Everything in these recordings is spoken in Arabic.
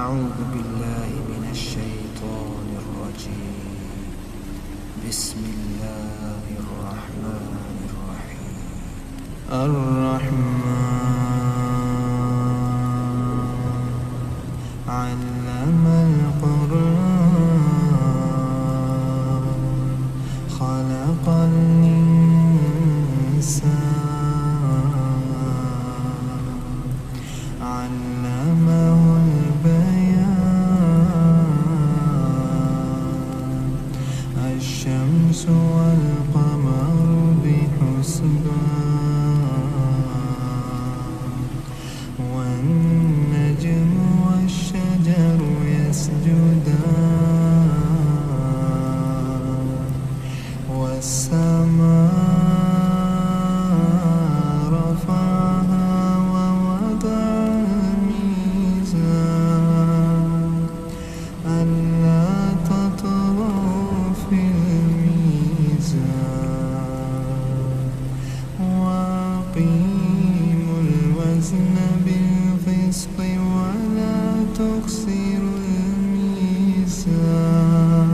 أعوذ بالله من الشيطان الرجيم. بسم الله الرحمن الرحيم. الرحمن علم القرآن خلق الإنسان علمه البيان الشمس والقمر بحسبان والنجم والشجر يسجدان والسماء رفعها ووضع الميزان ألا تطغوا في الميزان وأقيموا الوزن بالقسط ولا تخسروا الميزان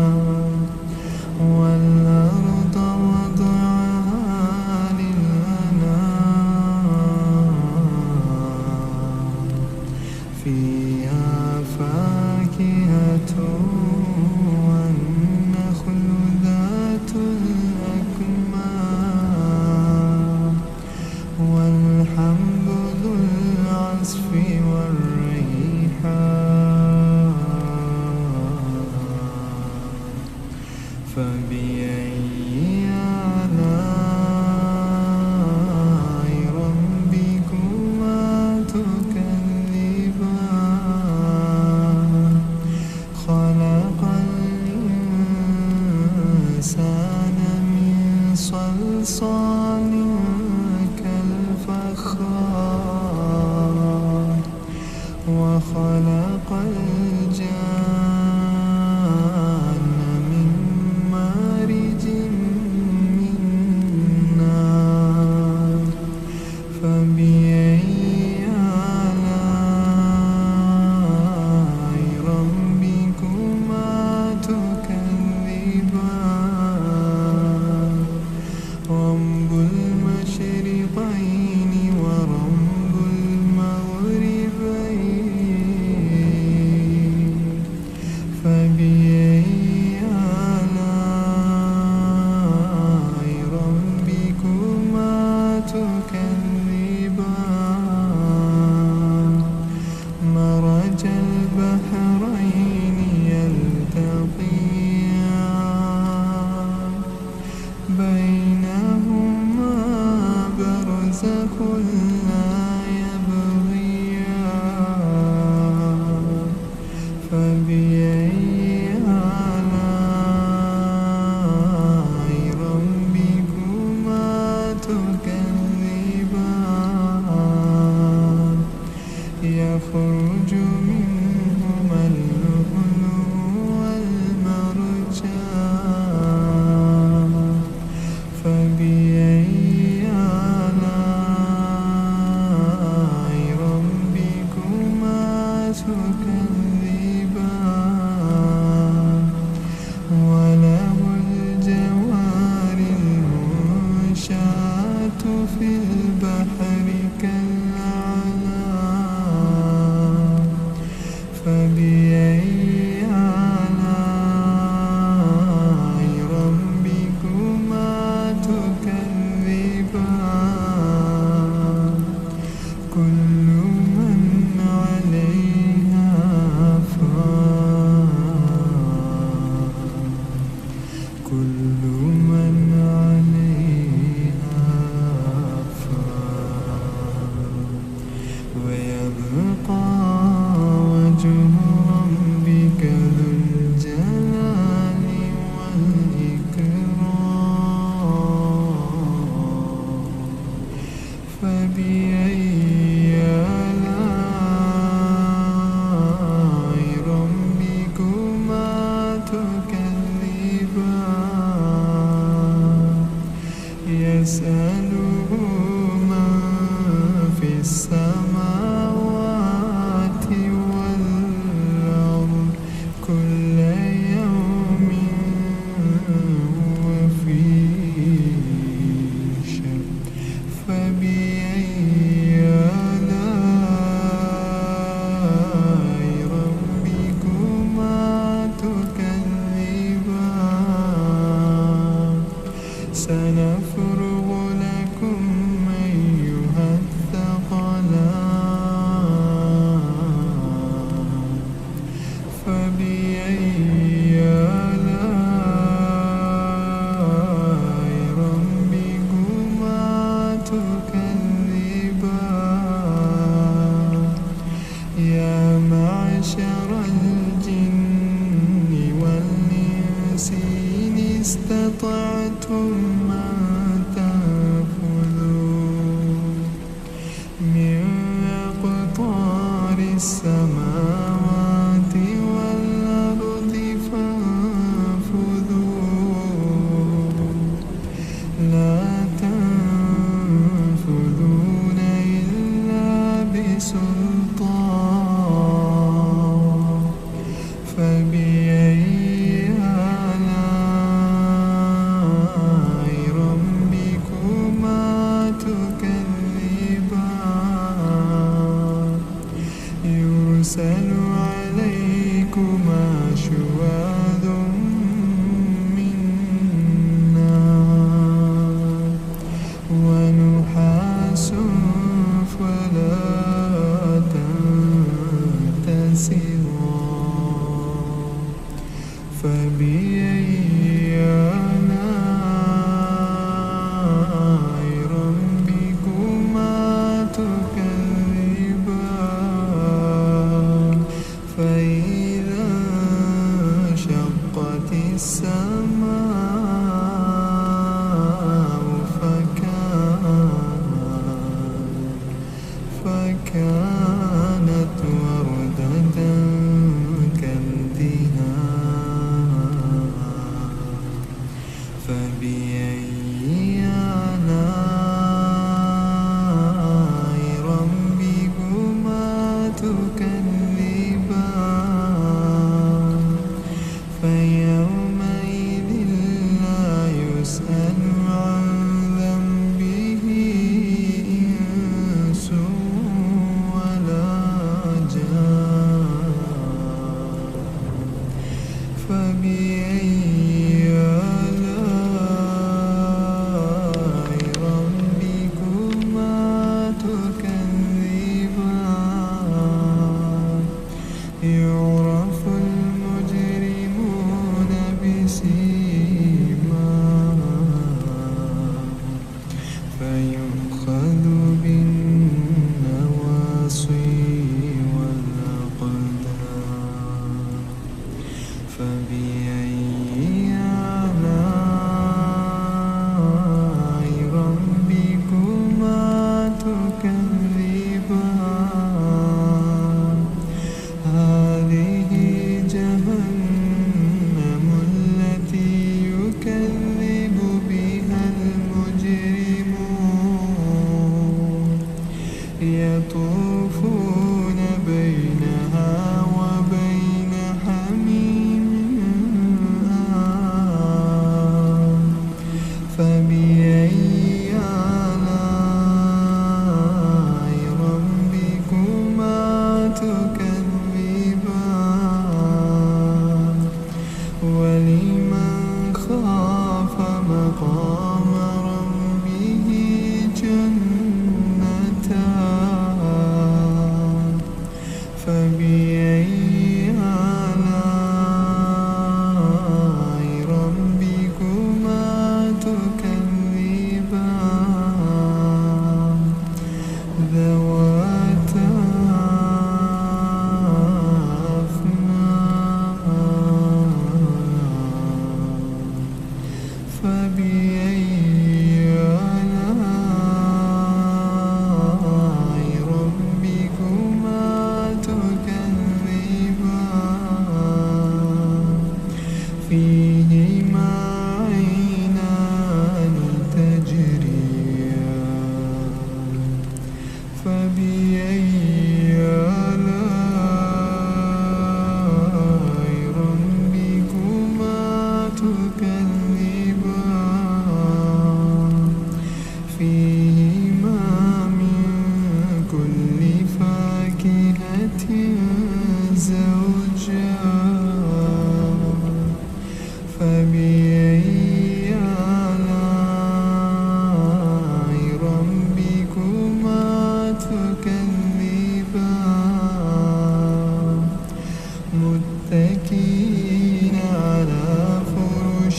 والأرض وضعها للأنام فيها فاكهة والنخل ذات الأكمام والحب ذو العصف والريحان فبأي آلاء ربكما تكذبان خلق الإنسان من صلصال كالفخار وخلق الجان من مارج من نار فبأي آلاء ربكما تكذبان رب المشرقين ورب المغربين فبأي آلاء ربكما تكذبان مرج البحرين يلتقيان بينهما برزخ لا يبغيان فبأي آلاء ربكما تكذبان يخرج منهما اللؤلؤ والمرجان فبأي آلاء ربكما تكذبان وله الجوار المنشآت في البحر كالأعلام فبأي آلاء ربكما تكذبان كل من عليها فان كل من عليها فان ويبقى وجه ربك عليكما شواظ من نار ونحاس فلا تنتصران فبأي آلاء ربكما تكذبان فإذا انشقت السماء فكانت وردة كالدهان فبأي آلاء ربكما تكذبان فيومئذ لا يسأل عن ذنبه إنس ولا جان فبأي آلاء ربكما تكذبان يعرف المجرمون بسيماهم فيؤخذ بالنواصي والأقدام فبأي آلاء ربكما تكذبان هذه جهنم التي يكذب بها المجرمون يطوفون بينها وبين حميم آن فبأي آلاء ربكما تكذبان ولمن خاف مقام ربه جنتان فبأي آلاء ربكما تكذبان ذواتا أفنان فبأي آلاء ربكما تكذبان فيهما عينان تجريان فبأي آلاء ربكما تكذبان فيهما من كل فاكهة زوجان فبأي آلاء ربكما تكذبان متكئين على فرش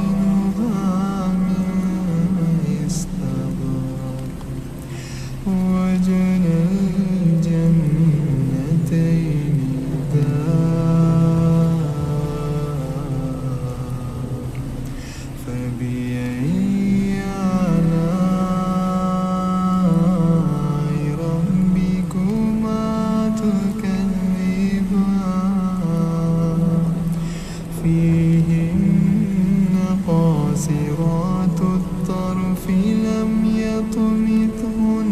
بطائنها من استبرق وجنى الجنتين دان فبأي آلاء ربكما تكذبان فيهن قاصرات الطرف لم يطمثهن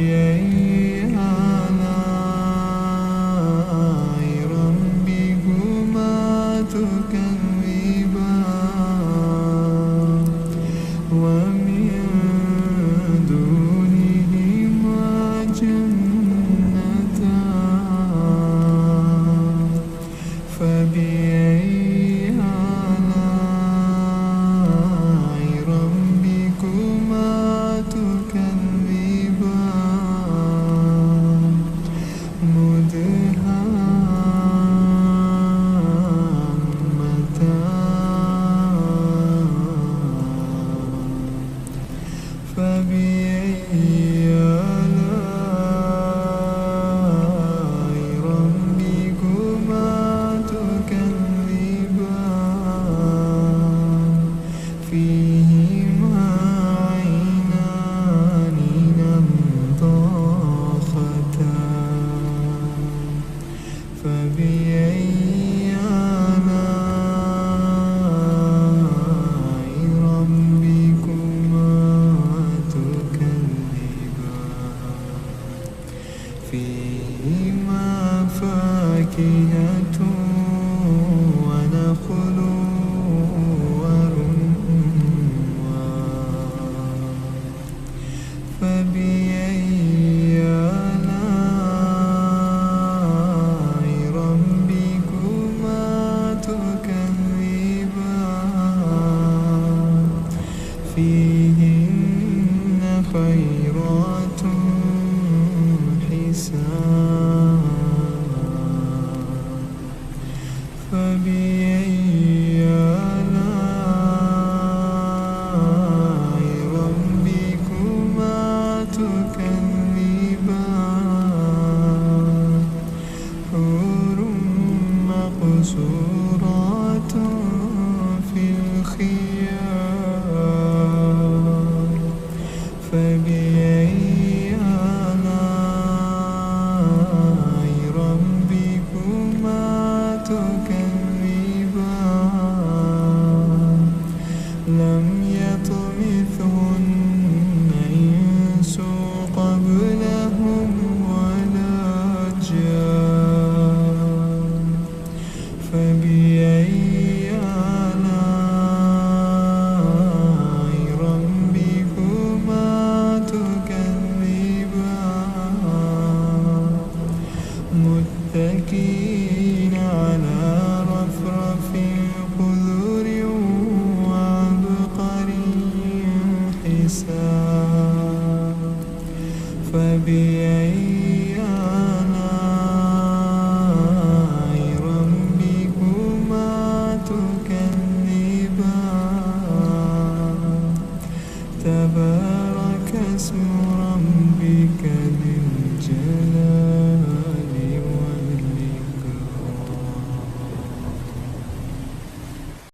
فبأي آلاء ربكما تكذبان ومن دونهما جنتان فبأي آلاء ربكما تكذبان مدهامتان فبأي آلاء ربكما تكذبان فيهما عينان نضاختان فبأي آلاء ربكما تكذبان فيهما فاكهة ونخل ورمان فبأي آلاء ربكما تكذبان فيهن خيرات حسان فبأي آلاء ربكما تكذبان حور مقصورات في الخيام فبأي آلاء ربكما تكذبان لم يطمثهن إنس قبلهم ولا جان فبأي آلاء ربكما تكذبان متكئين على رفرف خضر وعبقري حسان فبأي آلاء ربكما تكذبان تبارك اسم ربك ذي الجلال